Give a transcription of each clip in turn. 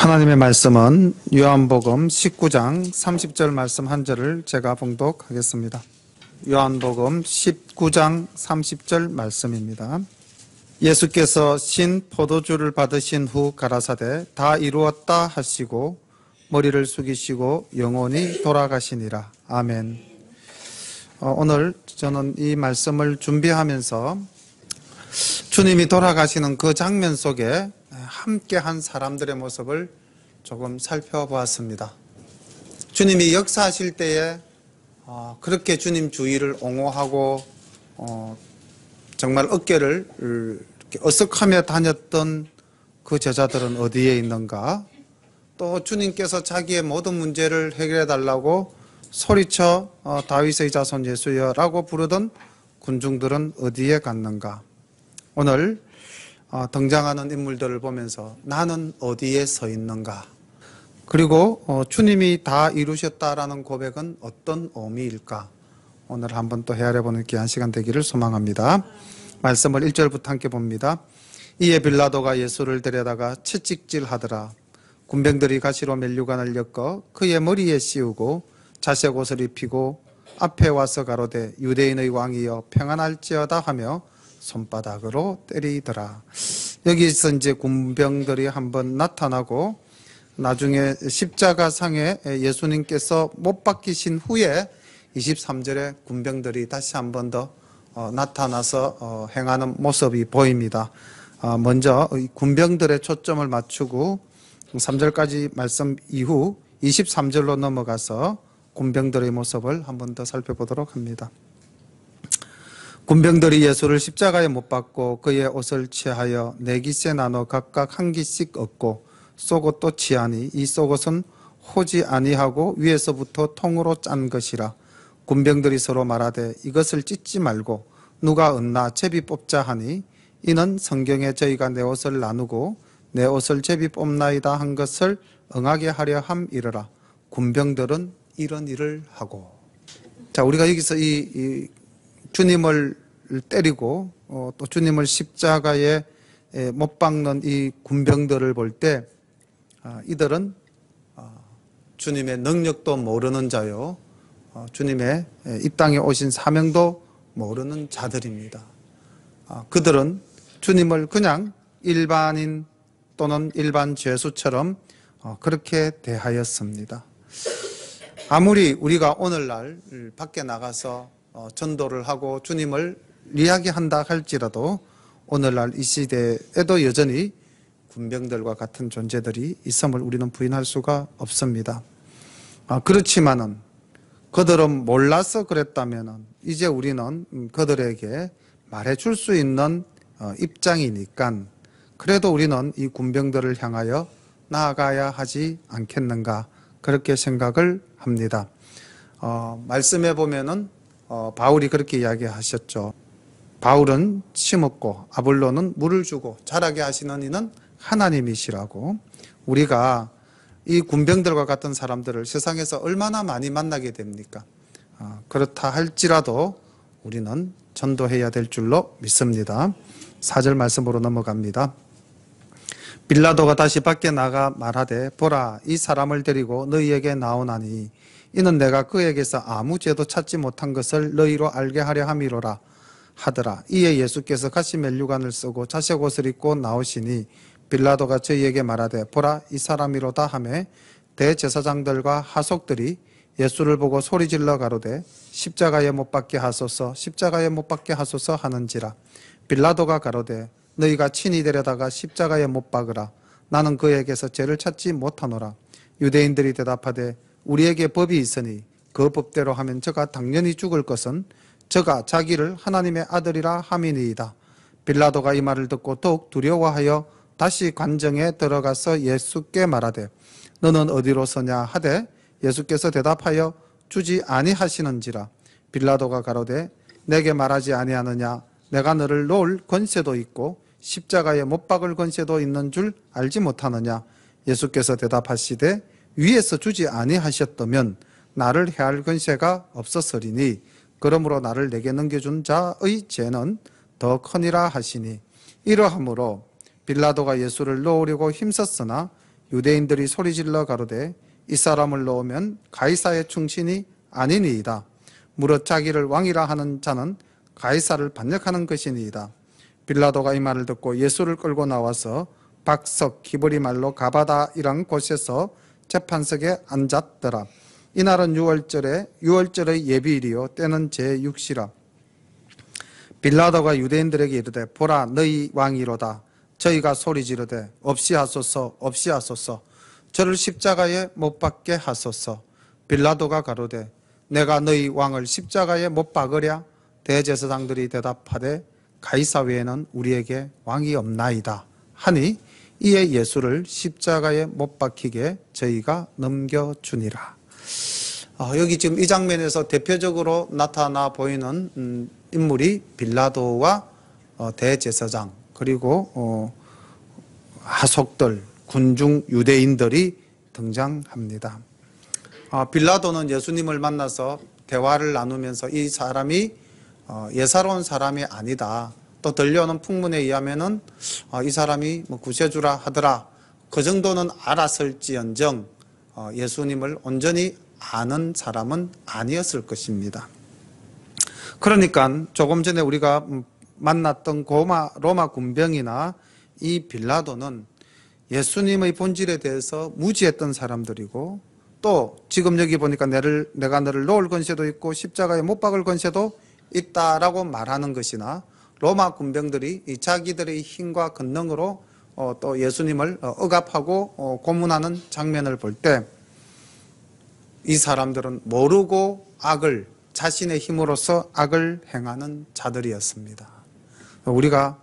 하나님의 말씀은 요한복음 19장 30절 말씀 한 절을 제가 봉독하겠습니다. 요한복음 19장 30절 말씀입니다. 예수께서 신 포도주를 받으신 후 가라사대 다 이루었다 하시고 머리를 숙이시고 영원히 돌아가시니라. 아멘. 오늘 저는 이 말씀을 준비하면서 주님이 돌아가시는 그 장면 속에 함께한 사람들의 모습을 조금 살펴보았습니다. 주님이 역사하실 때에 그렇게 주님 주위를 옹호하고 정말 어깨를 이렇게 어석하며 다녔던 그 제자들은 어디에 있는가? 또 주님께서 자기의 모든 문제를 해결해 달라고 소리쳐 다윗의 자손 예수여라고 부르던 군중들은 어디에 갔는가? 오늘 등장하는 인물들을 보면서 나는 어디에 서 있는가? 그리고 주님이 다 이루셨다라는 고백은 어떤 의미일까? 오늘 한번 또 헤아려보는 귀한 시간 되기를 소망합니다. 말씀을 1절부터 함께 봅니다. 이에 빌라도가 예수를 데려다가 채찍질하더라. 군병들이 가시로 면류관을 엮어 그의 머리에 씌우고 자색 옷을 입히고 앞에 와서 가로되 유대인의 왕이여 평안할지어다 하며 손바닥으로 때리더라. 여기서 이제 군병들이 한번 나타나고 나중에 십자가상에 예수님께서 못 박히신 후에 23절에 군병들이 다시 한 번 더 나타나서 행하는 모습이 보입니다. 먼저 군병들의 초점을 맞추고 3절까지 말씀 이후 23절로 넘어가서 군병들의 모습을 한 번 더 살펴보도록 합니다. 군병들이 예수를 십자가에 못 박고 그의 옷을 취하여 네 깃에 나눠 각각 한 깃씩 얻고 속옷도 취하니 이 속옷은 호지 아니하고 위에서부터 통으로 짠 것이라. 군병들이 서로 말하되 이것을 찢지 말고 누가 얻나 제비 뽑자 하니 이는 성경에 저희가 내 옷을 나누고 내 옷을 제비 뽑나이다 한 것을 응하게 하려 함이르라. 군병들은 이런 일을 하고. 자, 우리가 여기서 이 주님을 때리고 또 주님을 십자가에 못 박는 이 군병들을 볼 때 이들은 주님의 능력도 모르는 자요, 주님의 이 땅에 오신 사명도 모르는 자들입니다. 그들은 주님을 그냥 일반인 또는 일반 죄수처럼 그렇게 대하였습니다. 아무리 우리가 오늘날 밖에 나가서 전도를 하고 주님을 이야기한다 할지라도 오늘날 이 시대에도 여전히 군병들과 같은 존재들이 있음을 우리는 부인할 수가 없습니다. 그렇지만은 그들은 몰라서 그랬다면은 이제 우리는 그들에게 말해줄 수 있는 입장이니까 그래도 우리는 이 군병들을 향하여 나아가야 하지 않겠는가 그렇게 생각을 합니다. 말씀해 보면은 바울이 그렇게 이야기하셨죠. 바울은 심었고 아볼로는 물을 주고 자라게 하시는 이는 하나님이시라고. 우리가 이 군병들과 같은 사람들을 세상에서 얼마나 많이 만나게 됩니까? 그렇다 할지라도 우리는 전도해야 될 줄로 믿습니다. 4절 말씀으로 넘어갑니다. 빌라도가 다시 밖에 나가 말하되 보라 이 사람을 데리고 너희에게 나오나니 이는 내가 그에게서 아무 죄도 찾지 못한 것을 너희로 알게 하려 함이로라 하더라. 이에 예수께서 가시 면류관을 쓰고 자색 옷을 입고 나오시니 빌라도가 저희에게 말하되 보라 이 사람이로다 하매 대제사장들과 하속들이 예수를 보고 소리질러 가로되 십자가에 못 박게 하소서 십자가에 못 박게 하소서 하는지라. 빌라도가 가로되 너희가 친히 데려다가 십자가에 못 박으라. 나는 그에게서 죄를 찾지 못하노라. 유대인들이 대답하되 우리에게 법이 있으니 그 법대로 하면 저가 당연히 죽을 것은 저가 자기를 하나님의 아들이라 함이니이다. 빌라도가 이 말을 듣고 더욱 두려워하여 다시 관정에 들어가서 예수께 말하되 너는 어디로 서냐 하되 예수께서 대답하여 주지 아니하시는지라. 빌라도가 가로되 내게 말하지 아니하느냐 내가 너를 놓을 권세도 있고 십자가에 못 박을 권세도 있는 줄 알지 못하느냐. 예수께서 대답하시되 위에서 주지 아니하셨다면 나를 해할 권세가 없었으리니 그러므로 나를 내게 넘겨준 자의 죄는 더 커니라 하시니 이러함으로 빌라도가 예수를 놓으려고 힘썼으나 유대인들이 소리질러 가로되 이 사람을 넣으면 가이사의 충신이 아니니이다. 무릇 자기를 왕이라 하는 자는 가이사를 반역하는 것이니이다. 빌라도가 이 말을 듣고 예수를 끌고 나와서 박석 기브리 말로 가바다이란 곳에서 재판석에 앉았더라. 이날은 유월절의 예비일이요 때는 제6시라. 빌라도가 유대인들에게 이르되 보라 너희 왕이로다. 저희가 소리 지르되 없이 하소서 없이 하소서 저를 십자가에 못 박게 하소서. 빌라도가 가로되 내가 너희 왕을 십자가에 못 박으랴. 대제사장들이 대답하되 가이사 외에는 우리에게 왕이 없나이다 하니 이에 예수를 십자가에 못 박히게 저희가 넘겨주니라. 여기 지금 이 장면에서 대표적으로 나타나 보이는 인물이 빌라도와 대제사장 그리고 하속들 군중 유대인들이 등장합니다. 빌라도는 예수님을 만나서 대화를 나누면서 이 사람이 예사로운 사람이 아니다. 또 들려오는 풍문에 의하면은 이 사람이 뭐 구세주라 하더라. 그 정도는 알았을지언정 예수님을 온전히 아는 사람은 아니었을 것입니다. 그러니까 조금 전에 우리가 만났던 로마 군병이나 이 빌라도는 예수님의 본질에 대해서 무지했던 사람들이고 또 지금 여기 보니까 내가 너를 놓을 권세도 있고 십자가에 못 박을 권세도 있다라고 말하는 것이나 로마 군병들이 자기들의 힘과 권능으로 또 예수님을 억압하고 고문하는 장면을 볼 때 이 사람들은 모르고 자신의 힘으로서 악을 행하는 자들이었습니다. 우리가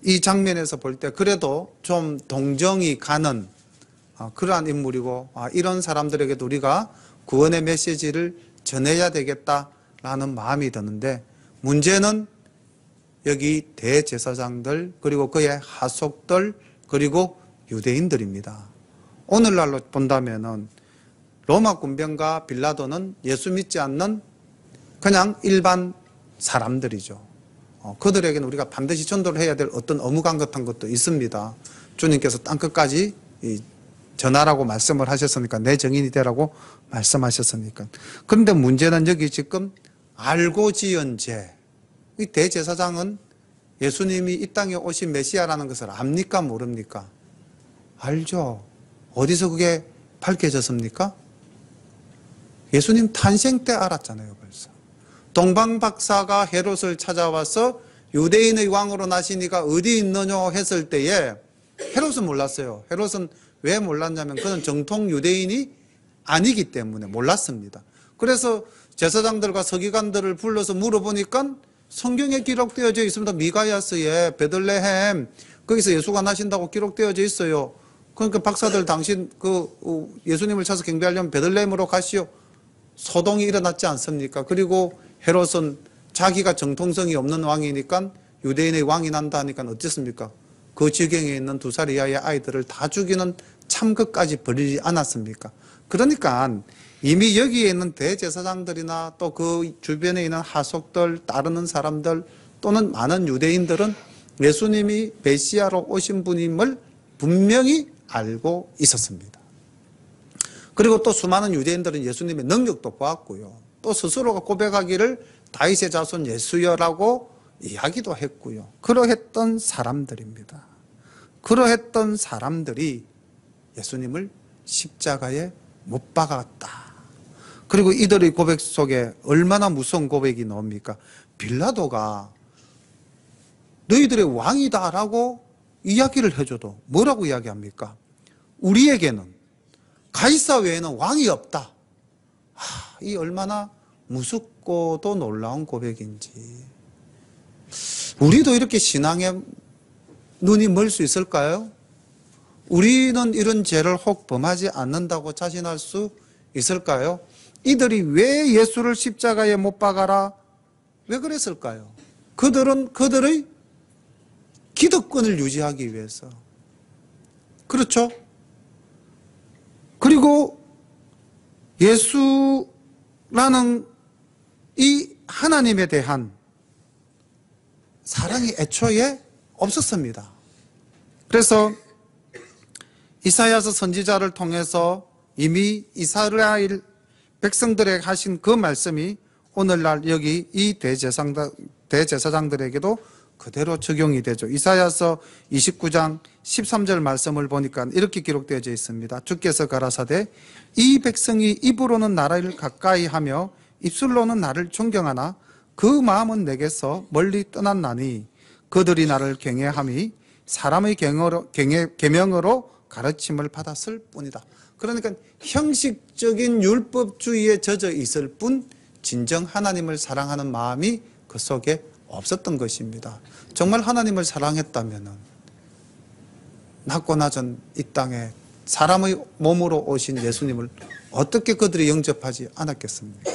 이 장면에서 볼 때 그래도 좀 동정이 가는 그러한 인물이고 이런 사람들에게도 우리가 구원의 메시지를 전해야 되겠다라는 마음이 드는데 문제는 여기 대제사장들 그리고 그의 하속들 그리고 유대인들입니다. 오늘날로 본다면은 로마 군병과 빌라도는 예수 믿지 않는 그냥 일반 사람들이죠. 그들에게는 우리가 반드시 전도를 해야 될 어떤 의무감 같은 것도 있습니다. 주님께서 땅끝까지 전하라고 말씀을 하셨으니까 내 증인이 되라고 말씀하셨으니까. 그런데 문제는 여기 지금 알고 지은 죄. 이 대제사장은 예수님이 이 땅에 오신 메시아라는 것을 압니까 모릅니까? 알죠. 어디서 그게 밝혀졌습니까? 예수님 탄생 때 알았잖아요, 벌써. 동방박사가 헤롯을 찾아와서 유대인의 왕으로 나시니가 어디 있느냐 했을 때에 헤롯은 몰랐어요. 헤롯은 왜 몰랐냐면 그는 정통 유대인이 아니기 때문에 몰랐습니다. 그래서 제사장들과 서기관들을 불러서 물어보니까 성경에 기록되어져 있습니다. 미가야스의 베들레헴 거기서 예수가 나신다고 기록되어져 있어요. 그러니까 박사들 당신 예수님을 찾아서 경배하려면 베들레헴으로 가시오. 소동이 일어났지 않습니까? 그리고 헤롯은 자기가 정통성이 없는 왕이니까 유대인의 왕이 난다 하니까 어쨌습니까? 그 지경에 있는 2살 이하의 아이들을 다 죽이는 참극까지 벌이지 않았습니까? 그러니까 이미 여기에 있는 대제사장들이나 또 그 주변에 있는 하속들, 따르는 사람들 또는 많은 유대인들은 예수님이 메시아로 오신 분임을 분명히 알고 있었습니다. 그리고 또 수많은 유대인들은 예수님의 능력도 보았고요. 또 스스로가 고백하기를 다윗의 자손 예수여라고 이야기도 했고요. 그러했던 사람들입니다. 그러했던 사람들이 예수님을 십자가에 못 박았다. 그리고 이들의 고백 속에 얼마나 무서운 고백이 나옵니까? 빌라도가 너희들의 왕이다라고 이야기를 해줘도 뭐라고 이야기합니까? 우리에게는 가이사 외에는 왕이 없다. 이 얼마나 무섭고도 놀라운 고백인지. 우리도 이렇게 신앙에 눈이 멀 수 있을까요? 우리는 이런 죄를 혹 범하지 않는다고 자신할 수 있을까요? 이들이 왜 예수를 십자가에 못 박아라? 왜 그랬을까요? 그들은 그들의 기득권을 유지하기 위해서. 그렇죠? 그리고 예수라는 이 하나님에 대한 사랑이 애초에 없었습니다. 그래서 이사야서 선지자를 통해서 이미 이스라엘 백성들에게 하신 그 말씀이 오늘날 여기 이 대제사장들에게도 그대로 적용이 되죠. 이사야서 29장 13절 말씀을 보니까 이렇게 기록되어 있습니다. 주께서 가라사대 이 백성이 입으로는 나를 가까이 하며 입술로는 나를 존경하나 그 마음은 내게서 멀리 떠났나니 그들이 나를 경외함이 사람의 계명으로 가르침을 받았을 뿐이다. 그러니까 형식적인 율법주의에 젖어 있을 뿐 진정 하나님을 사랑하는 마음이 그 속에 없었던 것입니다. 정말 하나님을 사랑했다면 낮고 낮은 이 땅에 사람의 몸으로 오신 예수님을 어떻게 그들이 영접하지 않았겠습니까?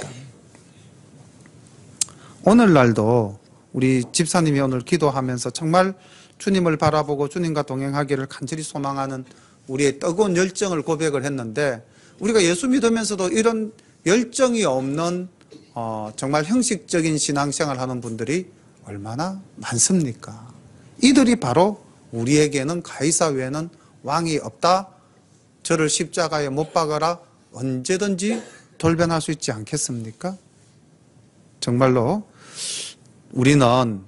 오늘날도 우리 집사님이 오늘 기도하면서 정말 주님을 바라보고 주님과 동행하기를 간절히 소망하는 우리의 뜨거운 열정을 고백을 했는데, 우리가 예수 믿으면서도 이런 열정이 없는 정말 형식적인 신앙생활을 하는 분들이 얼마나 많습니까? 이들이 바로 우리에게는 가이사 외에는 왕이 없다, 저를 십자가에 못 박아라, 언제든지 돌변할 수 있지 않겠습니까? 정말로 우리는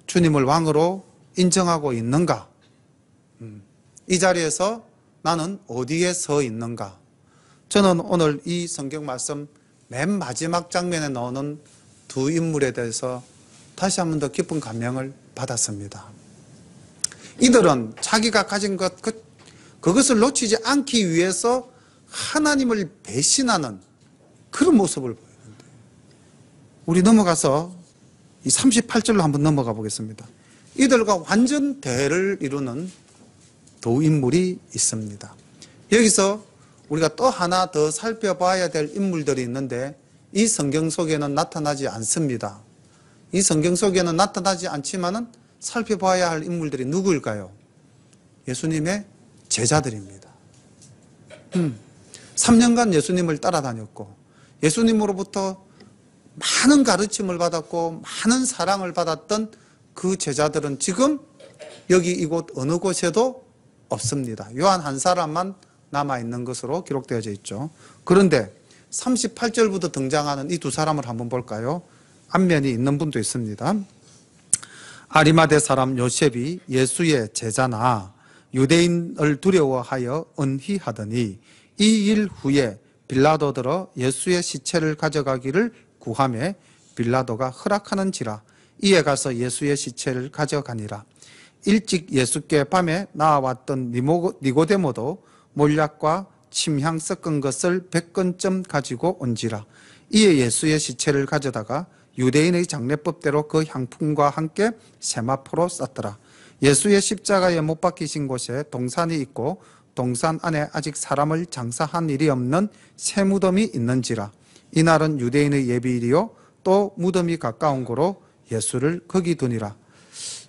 주님을 왕으로 인정하고 있는가? 이 자리에서 나는 어디에 서 있는가? 저는 오늘 이 성경 말씀 맨 마지막 장면에 나오는 두 인물에 대해서 다시 한 번 더 깊은 감명을 받았습니다. 이들은 자기가 가진 그것을 놓치지 않기 위해서 하나님을 배신하는 그런 모습을 보이는데, 우리 넘어가서 이 38절로 한번 넘어가 보겠습니다. 이들과 완전 대를 이루는 두 인물이 있습니다. 여기서 우리가 또 하나 더 살펴봐야 될 인물들이 있는데 이 성경 속에는 나타나지 않습니다. 이 성경 속에는 나타나지 않지만은 살펴봐야 할 인물들이 누구일까요? 예수님의 제자들입니다. 3년간 예수님을 따라다녔고 예수님으로부터 많은 가르침을 받았고 많은 사랑을 받았던 그 제자들은 지금 여기 이곳 어느 곳에도 없습니다. 요한 한 사람만 남아있는 것으로 기록되어져 있죠. 그런데 38절부터 등장하는 이 두 사람을 한번 볼까요? 앞면이 있는 분도 있습니다. 아리마대 사람 요셉이 예수의 제자나 유대인을 두려워하여 은희하더니 이 일 후에 빌라도들어 예수의 시체를 가져가기를 구하매 빌라도가 허락하는지라 이에 가서 예수의 시체를 가져가니라. 일찍 예수께 밤에 나와왔던 니고데모도 몰약과 침향 섞은 것을 100건쯤 가지고 온지라. 이에 예수의 시체를 가져다가 유대인의 장례법대로 그 향품과 함께 세마포로 쌌더라. 예수의 십자가에 못 박히신 곳에 동산이 있고 동산 안에 아직 사람을 장사한 일이 없는 새 무덤이 있는지라. 이날은 유대인의 예비일이요 또 무덤이 가까운 고로 예수를 거기 두니라.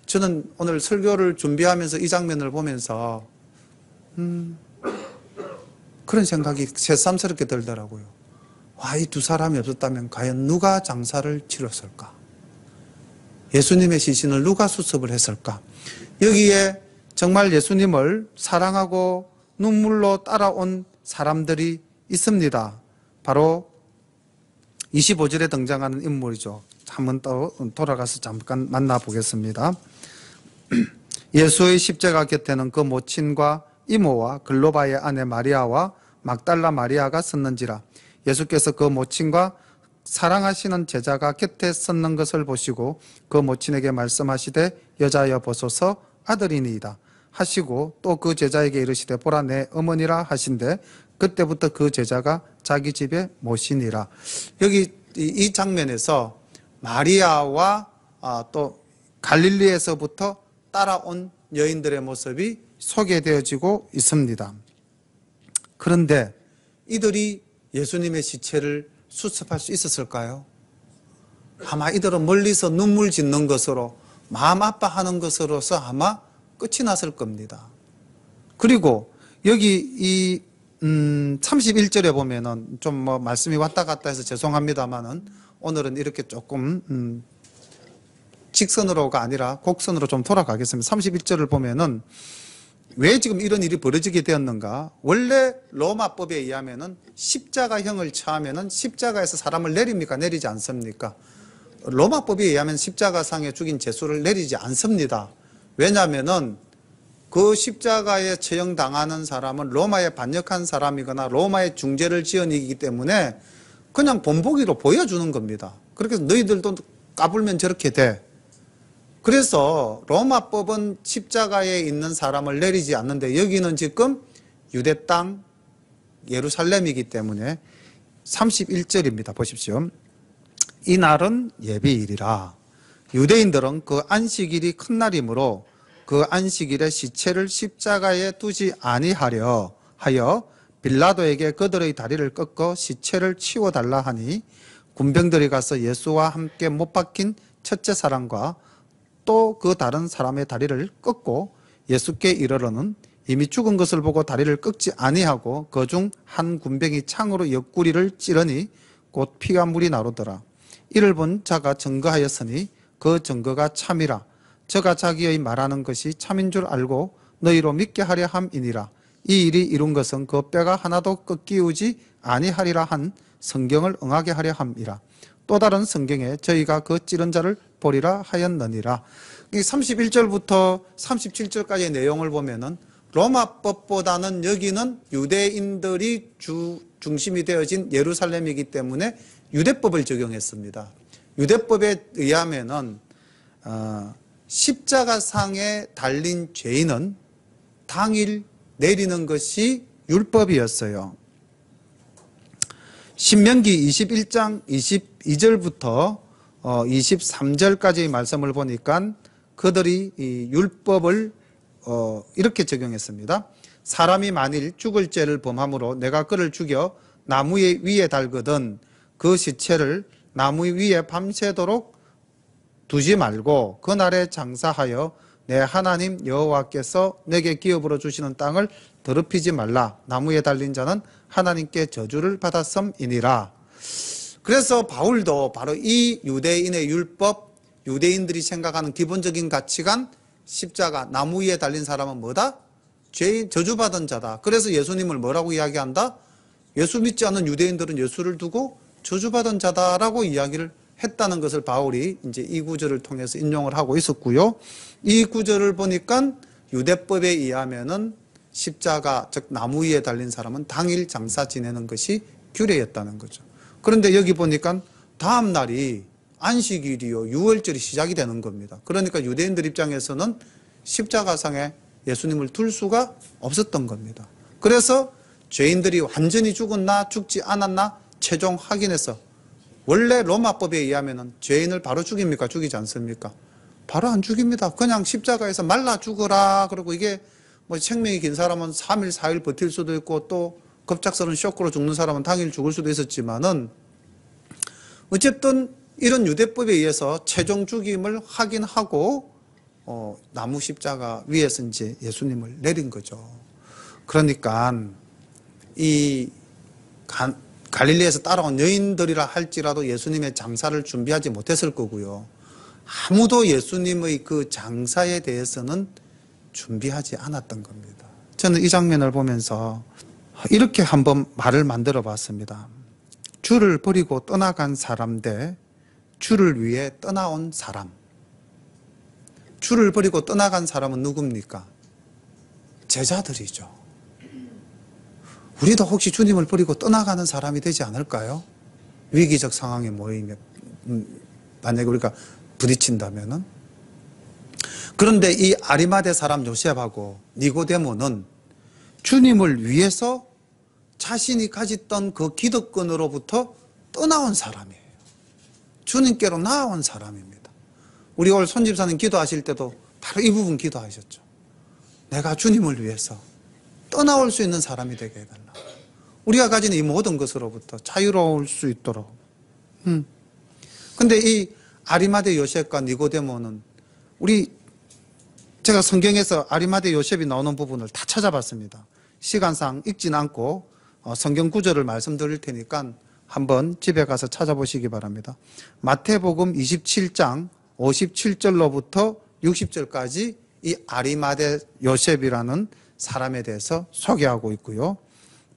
저는 오늘 설교를 준비하면서 이 장면을 보면서 그런 생각이 새삼스럽게 들더라고요. 와, 이 두 사람이 없었다면 과연 누가 장사를 치렀을까? 예수님의 시신을 누가 수습을 했을까? 여기에 정말 예수님을 사랑하고 눈물로 따라온 사람들이 있습니다. 바로 25절에 등장하는 인물이죠. 한번 또 돌아가서 잠깐 만나보겠습니다. 예수의 십자가 곁에는 그 모친과 이모와 글로바의 아내 마리아와 막달라 마리아가 섰는지라. 예수께서 그 모친과 사랑하시는 제자가 곁에 섰는 것을 보시고 그 모친에게 말씀하시되 여자여 보소서 아들이니이다 하시고 또 그 제자에게 이르시되 보라 내 어머니라 하신대 그때부터 그 제자가 자기 집에 모시니라. 여기 이 장면에서 마리아와 또 갈릴리에서부터 따라온 여인들의 모습이 소개되어지고 있습니다. 그런데 이들이 예수님의 시체를 수습할 수 있었을까요? 아마 이들은 멀리서 눈물 짓는 것으로 마음 아파하는 것으로서 아마 끝이 났을 겁니다. 그리고 여기 이 31절에 보면은 좀 뭐 말씀이 왔다 갔다 해서 죄송합니다만은 오늘은 이렇게 조금 직선으로가 아니라 곡선으로 좀 돌아가겠습니다. 31절을 보면은 왜 지금 이런 일이 벌어지게 되었는가? 원래 로마법에 의하면은 십자가형을 처하면은 십자가에서 사람을 내립니까? 내리지 않습니까? 로마법에 의하면 십자가상에 죽인 죄수를 내리지 않습니다. 왜냐하면은 그 십자가에 처형당하는 사람은 로마에 반역한 사람이거나 로마의 중죄를 지은 이기 때문에 그냥 본보기로 보여주는 겁니다. 그렇게 해서 너희들도 까불면 저렇게 돼. 그래서 로마법은 십자가에 있는 사람을 내리지 않는데 여기는 지금 유대 땅 예루살렘이기 때문에 31절입니다. 보십시오. 이날은 예비일이라. 유대인들은 그 안식일이 큰 날이므로 그 안식일에 시체를 십자가에 두지 아니하려 하여 빌라도에게 그들의 다리를 꺾어 시체를 치워달라 하니 군병들이 가서 예수와 함께 못 박힌 첫째 사람과 또 그 다른 사람의 다리를 꺾고 예수께 이르러는 이미 죽은 것을 보고 다리를 꺾지 아니하고 그 중 한 군병이 창으로 옆구리를 찌르니 곧 피가 물이 나오더라. 이를 본 자가 증거하였으니 그 증거가 참이라. 저가 자기의 말하는 것이 참인 줄 알고 너희로 믿게 하려 함이니라. 이 일이 이룬 것은 그 뼈가 하나도 꺾이우지 아니하리라 한 성경을 응하게 하려 함이라. 또 다른 성경에 저희가 그 찌른 자를 보리라 하였느니라. 31절부터 37절까지의 내용을 보면은 로마법보다는 여기는 유대인들이 중심이 되어진 예루살렘이기 때문에 유대법을 적용했습니다. 유대법에 의하면은 십자가상에 달린 죄인은 당일 내리는 것이 율법이었어요. 신명기 21장 22절부터 23절까지의 말씀을 보니까 그들이 이 율법을 이렇게 적용했습니다. 사람이 만일 죽을 죄를 범함으로 내가 그를 죽여 나무 위에 달거든 그 시체를 나무 위에 밤새도록 두지 말고 그날에 장사하여 내 하나님 여호와께서 내게 기업으로 주시는 땅을 더럽히지 말라. 나무에 달린 자는 하나님께 저주를 받았음이니라. 그래서 바울도 바로 이 유대인의 율법, 유대인들이 생각하는 기본적인 가치관, 십자가, 나무 위에 달린 사람은 뭐다? 죄인, 저주받은 자다. 그래서 예수님을 뭐라고 이야기한다? 예수 믿지 않는 유대인들은 예수를 두고 저주받은 자다라고 이야기를 했다는 것을 바울이 이제 이 구절을 통해서 인용을 하고 있었고요. 이 구절을 보니까 유대법에 의하면은 십자가, 즉 나무 위에 달린 사람은 당일 장사 지내는 것이 규례였다는 거죠. 그런데 여기 보니까 다음 날이 안식일이요, 유월절이 시작이 되는 겁니다. 그러니까 유대인들 입장에서는 십자가상에 예수님을 둘 수가 없었던 겁니다. 그래서 죄인들이 완전히 죽었나 죽지 않았나 최종 확인해서, 원래 로마법에 의하면 죄인을 바로 죽입니까? 죽이지 않습니까? 바로 안 죽입니다. 그냥 십자가에서 말라 죽어라. 그리고 이게 뭐 생명이 긴 사람은 3일, 4일 버틸 수도 있고 또 급작스러운 쇼크로 죽는 사람은 당일 죽을 수도 있었지만은 어쨌든 이런 유대법에 의해서 최종 죽임을 확인하고 나무 십자가 위에서 이제 예수님을 내린 거죠. 그러니까 이 갈릴리에서 따라온 여인들이라 할지라도 예수님의 장사를 준비하지 못했을 거고요. 아무도 예수님의 그 장사에 대해서는 준비하지 않았던 겁니다. 저는 이 장면을 보면서 이렇게 한번 말을 만들어 봤습니다. 주를 버리고 떠나간 사람 대 주를 위해 떠나온 사람. 주를 버리고 떠나간 사람은 누굽니까? 제자들이죠. 우리도 혹시 주님을 버리고 떠나가는 사람이 되지 않을까요? 위기적 상황에 모이면, 만약에 우리가 부딪힌다면은. 그런데 이 아리마대 사람 요셉하고 니고데모는 주님을 위해서 자신이 가졌던 그 기득권으로부터 떠나온 사람이에요. 주님께로 나아온 사람입니다. 우리 올 손집사님 기도하실 때도 바로 이 부분 기도하셨죠. 내가 주님을 위해서 떠나올 수 있는 사람이 되게 해달라. 우리가 가진 이 모든 것으로부터 자유로울 수 있도록. 근데 이 아리마대 요셉과 니고데모는 제가 성경에서 아리마대 요셉이 나오는 부분을 다 찾아봤습니다. 시간상 읽지는 않고 성경 구절을 말씀드릴 테니까 한번 집에 가서 찾아보시기 바랍니다. 마태복음 27장 57절로부터 60절까지 이 아리마대 요셉이라는 사람에 대해서 소개하고 있고요.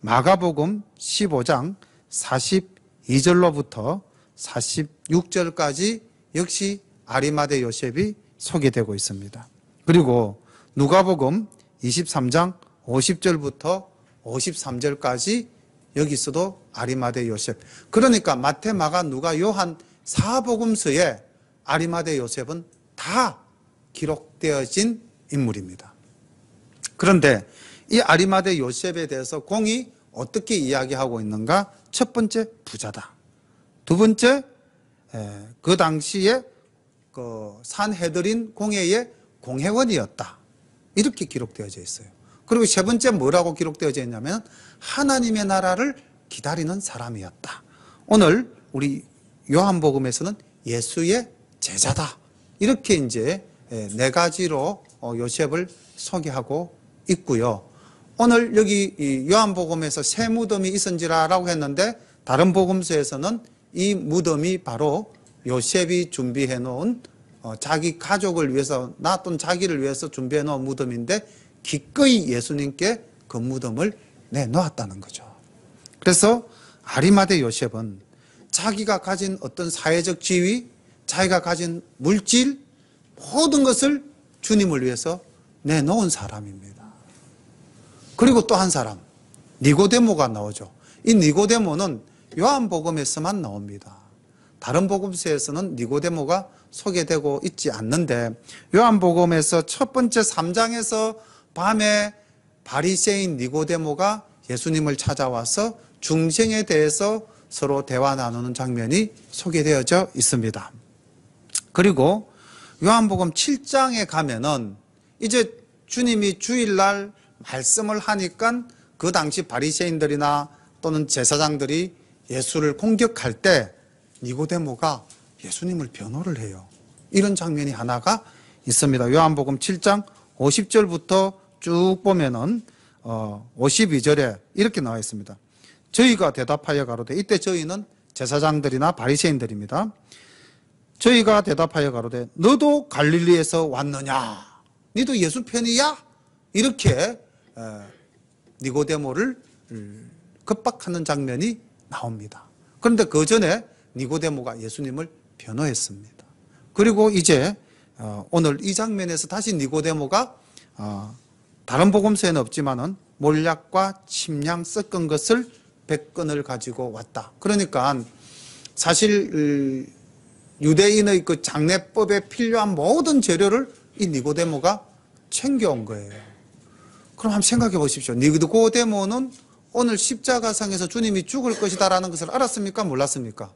마가복음 15장 42절로부터 46절까지 역시 아리마대 요셉이 소개되고 있습니다. 그리고 누가복음 23장 50절부터 53절까지 여기서도 아리마대 요셉. 그러니까 마태, 마가, 누가, 요한 4복음서에 아리마대 요셉은 다 기록되어진 인물입니다. 그런데 이 아리마대 요셉에 대해서 공이 어떻게 이야기하고 있는가? 첫 번째, 부자다. 두 번째, 그 당시에 그 산헤드린 공회의 공회원이었다. 이렇게 기록되어져 있어요. 그리고 세 번째 뭐라고 기록되어져 있냐면 하나님의 나라를 기다리는 사람이었다. 오늘 우리 요한복음에서는 예수의 제자다. 이렇게 이제 네 가지로 요셉을 소개하고 있고요. 오늘 여기 요한복음에서 새 무덤이 있은지라라고 했는데 다른 복음서에서는 이 무덤이 바로 요셉이 준비해 놓은 자기 가족을 위해서 놔둔 자기를 위해서 준비해 놓은 무덤인데 기꺼이 예수님께 그 무덤을 내놓았다는 거죠. 그래서 아리마대 요셉은 자기가 가진 어떤 사회적 지위, 자기가 가진 물질 모든 것을 주님을 위해서 내놓은 사람입니다. 그리고 또 한 사람, 니고데모가 나오죠. 이 니고데모는 요한복음에서만 나옵니다. 다른 복음서에서는 니고데모가 소개되고 있지 않는데 요한복음에서 첫 번째 3장에서 밤에 바리새인 니고데모가 예수님을 찾아와서 중생에 대해서 서로 대화 나누는 장면이 소개되어져 있습니다. 그리고 요한복음 7장에 가면은 이제 주님이 주일날 말씀을 하니까 그 당시 바리새인들이나 또는 제사장들이 예수를 공격할 때 니고데모가 예수님을 변호를 해요. 이런 장면이 하나가 있습니다. 요한복음 7장 50절부터 쭉 보면은 52절에 이렇게 나와 있습니다. 저희가 대답하여 가로되, 이때 저희는 제사장들이나 바리새인들입니다. 저희가 대답하여 가로되 너도 갈릴리에서 왔느냐? 너도 예수 편이야? 이렇게 니고데모를 겁박하는 장면이 나옵니다. 그런데 그 전에 니고데모가 예수님을 변호했습니다. 그리고 이제 오늘 이 장면에서 다시 니고데모가 다른 복음서에는 없지만은 몰약과 침량 섞은 것을 100건을 가지고 왔다. 그러니까 사실 유대인의 그 장례법에 필요한 모든 재료를 이 니고데모가 챙겨온 거예요. 그럼 한번 생각해 보십시오. 니고데모는 오늘 십자가상에서 주님이 죽을 것이다라는 것을 알았습니까? 몰랐습니까?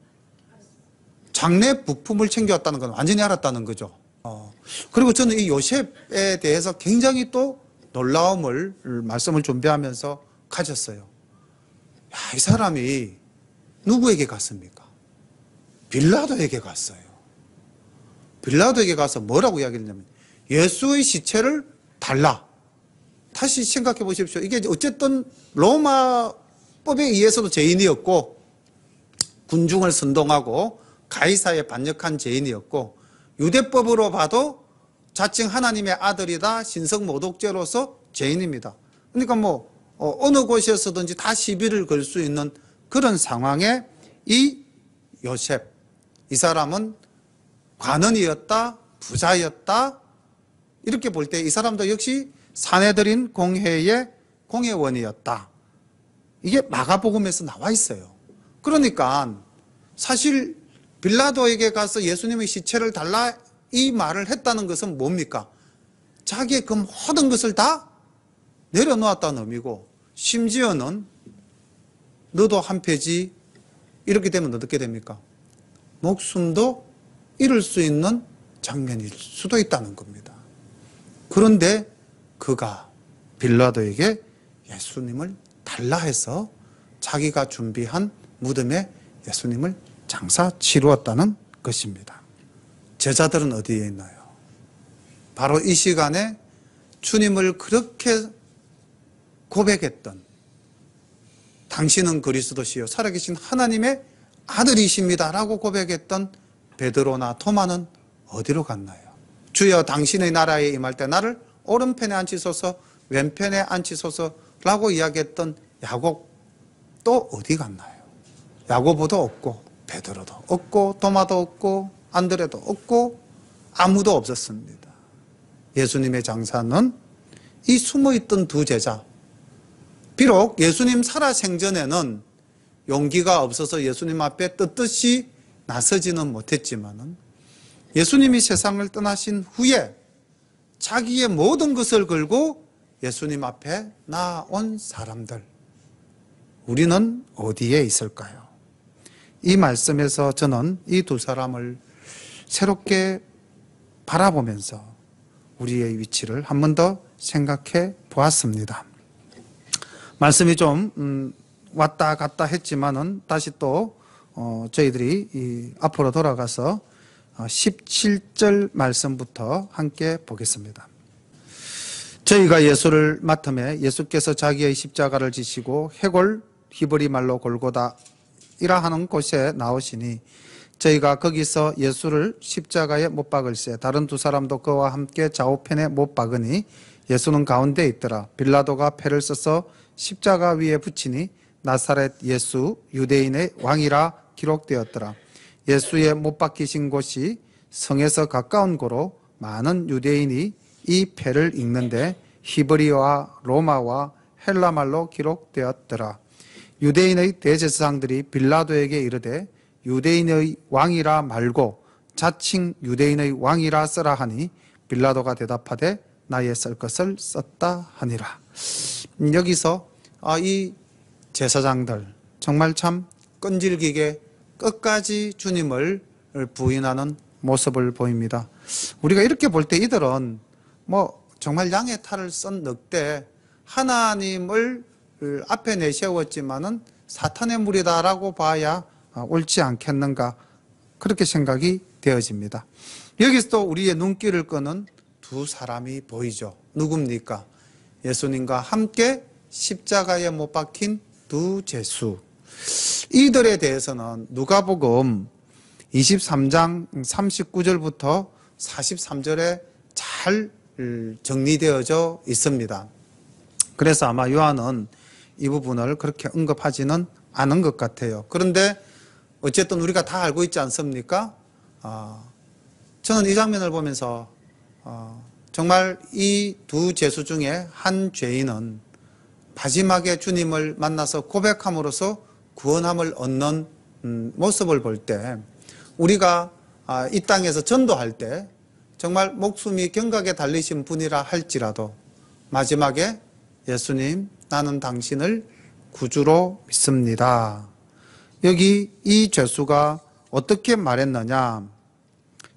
장례 부품을 챙겨왔다는 건 완전히 알았다는 거죠. 그리고 저는 이 요셉에 대해서 굉장히 또 놀라움을 말씀을 준비하면서 가졌어요. 야, 이 사람이 누구에게 갔습니까? 빌라도에게 갔어요. 빌라도에게 가서 뭐라고 이야기했냐면 예수의 시체를 달라. 다시 생각해 보십시오. 이게 어쨌든 로마법에 의해서도 죄인이었고 군중을 선동하고 가이사에 반역한 죄인이었고 유대법으로 봐도 자칭 하나님의 아들이다 신성모독죄로서 죄인입니다. 그러니까 뭐 어느 곳에서든지 다 시비를 걸 수 있는 그런 상황에 이 요셉, 이 사람은 관원이었다, 부자였다, 이렇게 볼 때 이 사람도 역시 산헤드린 공회의 공회원이었다. 이게 마가복음에서 나와 있어요. 그러니까 사실 빌라도에게 가서 예수님의 시체를 달라 이 말을 했다는 것은 뭡니까? 자기의 그 모든 것을 다 내려놓았다는 의미고, 심지어는 너도 한패지, 이렇게 되면 어떻게 됩니까? 목숨도 잃을 수 있는 장면일 수도 있다는 겁니다. 그런데 그가 빌라도에게 예수님을 달라 해서 자기가 준비한 무덤에 예수님을 장사 치루었다는 것입니다. 제자들은 어디에 있나요? 바로 이 시간에 주님을 그렇게 고백했던, 당신은 그리스도시요 살아계신 하나님의 아들이십니다 라고 고백했던 베드로나 토마는 어디로 갔나요? 주여 당신의 나라에 임할 때 나를 오른편에 앉히소서, 왼편에 앉히소서라고 이야기했던 야곱 또 어디 갔나요? 야고보도 없고 베드로도 없고 도마도 없고 안드레도 없고 아무도 없었습니다. 예수님의 장사는 이 숨어있던 두 제자, 비록 예수님 살아생전에는 용기가 없어서 예수님 앞에 떳떳이 나서지는 못했지만 예수님이 세상을 떠나신 후에 자기의 모든 것을 걸고 예수님 앞에 나온 사람들, 우리는 어디에 있을까요? 이 말씀에서 저는 이 두 사람을 새롭게 바라보면서 우리의 위치를 한 번 더 생각해 보았습니다. 말씀이 좀 왔다 갔다 했지만은 다시 또 저희들이 앞으로 돌아가서 17절 말씀부터 함께 보겠습니다. 저희가 예수를 맡음에 예수께서 자기의 십자가를 지시고 해골 히브리 말로 골고다이라 하는 곳에 나오시니 저희가 거기서 예수를 십자가에 못 박을세 다른 두 사람도 그와 함께 좌우편에 못 박으니 예수는 가운데 있더라. 빌라도가 패를 써서 십자가 위에 붙이니 나사렛 예수 유대인의 왕이라 기록되었더라. 예수의 못 박히신 곳이 성에서 가까운 고로 많은 유대인이 이 패를 읽는데 히브리어와 로마와 헬라말로 기록되었더라. 유대인의 대제사장들이 빌라도에게 이르되 유대인의 왕이라 말고 자칭 유대인의 왕이라 쓰라 하니 빌라도가 대답하되 나의 쓸 것을 썼다 하니라. 여기서 이 제사장들 정말 참 끈질기게 끝까지 주님을 부인하는 모습을 보입니다. 우리가 이렇게 볼 때 이들은 정말 양의 탈을 쓴 늑대, 하나님을 앞에 내세웠지만은 사탄의 무리다라고 봐야 옳지 않겠는가, 그렇게 생각이 되어집니다. 여기서 또 우리의 눈길을 끄는 두 사람이 보이죠. 누굽니까? 예수님과 함께 십자가에 못 박힌 두 제수. 이들에 대해서는 누가복음 23장 39절부터 43절에 잘 정리되어져 있습니다. 그래서 아마 요한은 이 부분을 그렇게 언급하지는 않은 것 같아요. 그런데 어쨌든 우리가 다 알고 있지 않습니까? 저는 이 장면을 보면서 정말 이 두 제수 중에 한 죄인은 마지막에 주님을 만나서 고백함으로써 구원함을 얻는 모습을 볼 때, 우리가 이 땅에서 전도할 때 정말 목숨이 경각에 달리신 분이라 할지라도 마지막에 예수님, 나는 당신을 구주로 믿습니다. 여기 이 죄수가 어떻게 말했느냐,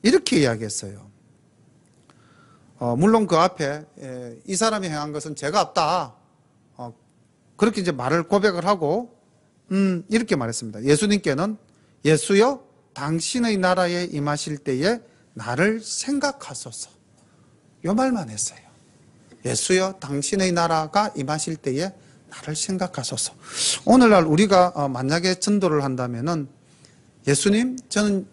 이렇게 이야기했어요. 물론 그 앞에 이 사람이 행한 것은 죄가 없다, 그렇게 이제 말을 고백을 하고 이렇게 말했습니다. 예수님께는 예수여 당신의 나라에 임하실 때에 나를 생각하소서, 요 말만 했어요. 예수여 당신의 나라가 임하실 때에 나를 생각하소서. 오늘날 우리가 만약에 전도를 한다면은 예수님, 저는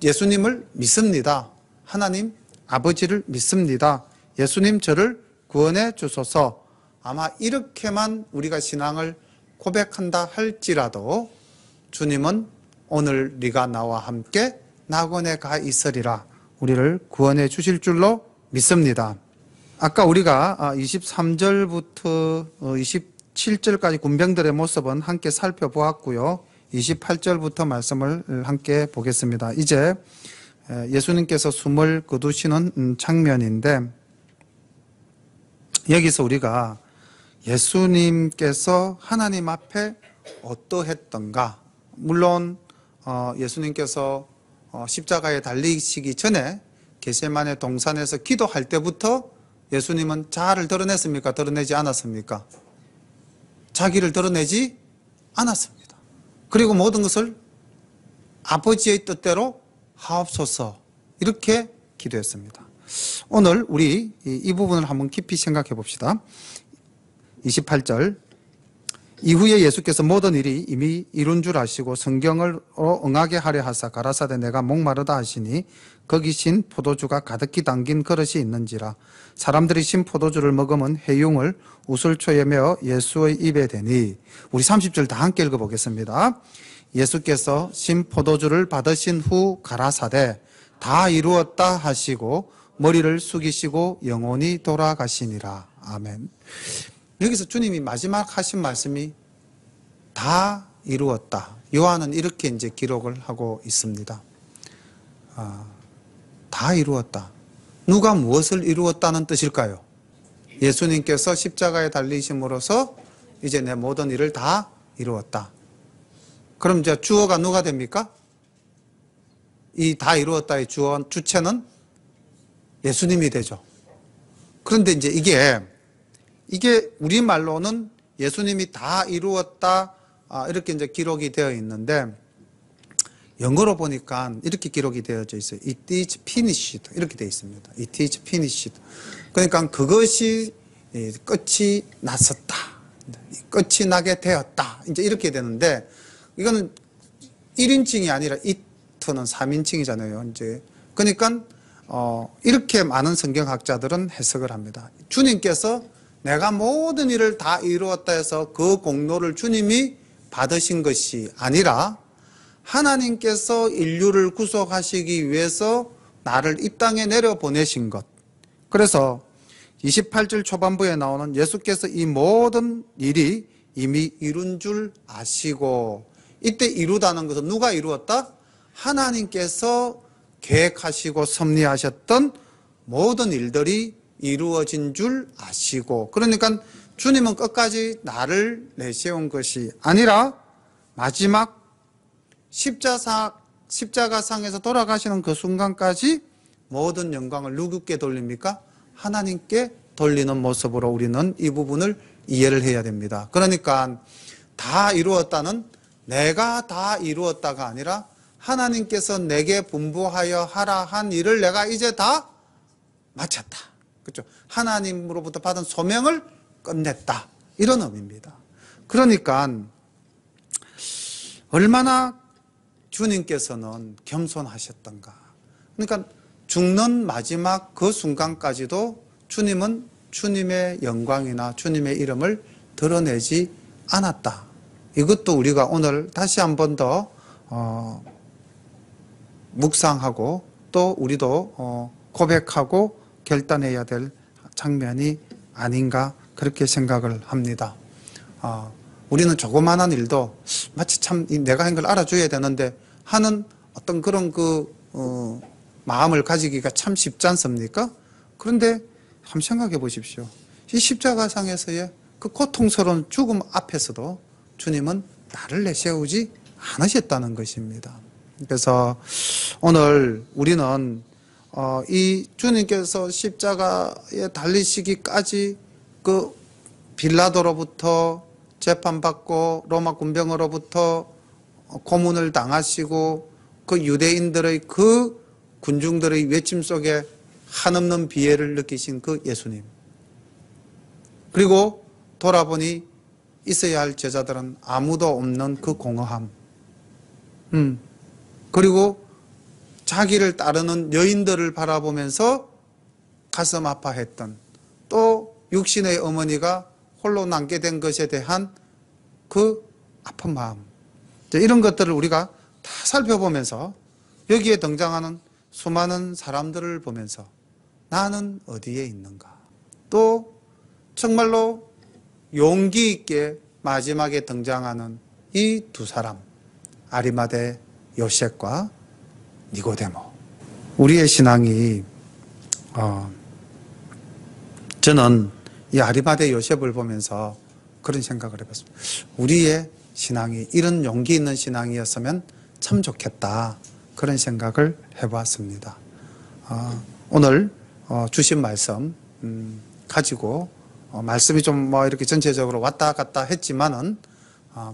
예수님을 믿습니다. 하나님 아버지를 믿습니다. 예수님 저를 구원해 주소서. 아마 이렇게만 우리가 신앙을 고백한다 할지라도 주님은 오늘 네가 나와 함께 낙원에 가 있으리라, 우리를 구원해 주실 줄로 믿습니다. 아까 우리가 23절부터 27절까지 군병들의 모습은 함께 살펴보았고요. 28절부터 말씀을 함께 보겠습니다. 이제 예수님께서 숨을 거두시는 장면인데, 여기서 우리가 예수님께서 하나님 앞에 어떠했던가, 물론 예수님께서 십자가에 달리시기 전에 겟세마네 동산에서 기도할 때부터 예수님은 자아를 드러냈습니까? 드러내지 않았습니까? 자기를 드러내지 않았습니다. 그리고 모든 것을 아버지의 뜻대로 하옵소서, 이렇게 기도했습니다. 오늘 우리 이 부분을 한번 깊이 생각해 봅시다. 28절, 이후에 예수께서 모든 일이 이미 이룬 줄 아시고 성경을 응하게 하려 하사 가라사대 내가 목마르다 하시니 거기 신 포도주가 가득히 담긴 그릇이 있는지라. 사람들이 신 포도주를 먹으면 해융을 우슬초에 메어 예수의 입에 대니. 우리 30절 다 함께 읽어보겠습니다. 예수께서 신 포도주를 받으신 후 가라사대 다 이루었다 하시고 머리를 숙이시고 영원히 돌아가시니라. 아멘. 여기서 주님이 마지막 하신 말씀이 다 이루었다. 요한은 이렇게 이제 기록을 하고 있습니다. 다 이루었다. 누가 무엇을 이루었다는 뜻일까요? 예수님께서 십자가에 달리심으로써 이제 내 모든 일을 다 이루었다. 그럼 이제 주어가 누가 됩니까? 이 다 이루었다의 주체는 예수님이 되죠. 그런데 이제 이게 우리말로는 예수님이 다 이루었다, 이렇게 이제 기록이 되어 있는데, 영어로 보니까 이렇게 기록이 되어져 있어요. It is finished. 이렇게 되어 있습니다. It is finished. 그러니까 그것이 끝이 났었다. 끝이 나게 되었다. 이제 이렇게 되는데, 이거는 1인칭이 아니라 it는 3인칭이잖아요. 이제. 그러니까, 이렇게 많은 성경학자들은 해석을 합니다. 주님께서 내가 모든 일을 다 이루었다 해서 그 공로를 주님이 받으신 것이 아니라 하나님께서 인류를 구속하시기 위해서 나를 이 땅에 내려보내신 것. 그래서 28절 초반부에 나오는 예수께서 이 모든 일이 이미 이룬 줄 아시고, 이때 이루다는 것은 누가 이루었다? 하나님께서 계획하시고 섭리하셨던 모든 일들이 이루어진 줄 아시고, 그러니까 주님은 끝까지 나를 내세운 것이 아니라 마지막 십자가상에서 돌아가시는 그 순간까지 모든 영광을 누구께 돌립니까? 하나님께 돌리는 모습으로 우리는 이 부분을 이해를 해야 됩니다. 그러니까 다 이루었다는 내가 다 이루었다가 아니라 하나님께서 내게 분부하여 하라 한 일을 내가 이제 다 마쳤다. 그렇죠? 하나님으로부터 받은 소명을 끝냈다. 이런 의미입니다. 그러니까 얼마나 주님께서는 겸손하셨던가. 그러니까 죽는 마지막 그 순간까지도 주님은 주님의 영광이나 주님의 이름을 드러내지 않았다. 이것도 우리가 오늘 다시 한 번 더 묵상하고 또 우리도 고백하고 결단해야 될 장면이 아닌가 그렇게 생각을 합니다. 우리는 조그마한 일도 마치 참 내가 한 걸 알아줘야 되는데 하는 어떤 그런 마음을 가지기가 참 쉽지 않습니까? 그런데 한번 생각해 보십시오. 이 십자가상에서의 그 고통스러운 죽음 앞에서도 주님은 나를 내세우지 않으셨다는 것입니다. 그래서 오늘 우리는 이 주님께서 십자가에 달리시기까지 그 빌라도로부터 재판받고 로마 군병으로부터 고문을 당하시고 그 유대인들의 그 군중들의 외침 속에 한없는 비애를 느끼신 그 예수님, 그리고 돌아보니 있어야 할 제자들은 아무도 없는 그 공허함, 그리고 자기를 따르는 여인들을 바라보면서 가슴 아파했던, 또 육신의 어머니가 홀로 남게 된 것에 대한 그 아픈 마음, 이런 것들을 우리가 다 살펴보면서 여기에 등장하는 수많은 사람들을 보면서 나는 어디에 있는가, 또 정말로 용기 있게 마지막에 등장하는 이 두 사람, 아리마대 요셉과 니고데모. 우리의 신앙이 저는 이 아리마대 요셉을 보면서 그런 생각을 해봤습니다. 우리의 신앙이 이런 용기 있는 신앙이었으면 참 좋겠다, 그런 생각을 해봤습니다. 오늘 주신 말씀 가지고 말씀이 좀 이렇게 전체적으로 왔다 갔다 했지만은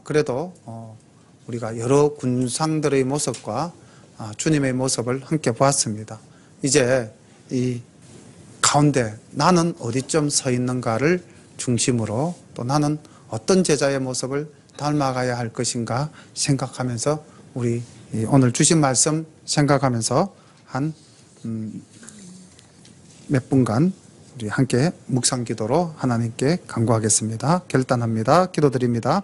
그래도 우리가 여러 군상들의 모습과 주님의 모습을 함께 보았습니다. 이제 이 가운데 나는 어디쯤 서 있는가를 중심으로, 또 나는 어떤 제자의 모습을 닮아가야 할 것인가 생각하면서 우리 오늘 주신 말씀 생각하면서 한 몇 분간 우리 함께 묵상 기도로 하나님께 간구하겠습니다. 결단합니다. 기도드립니다.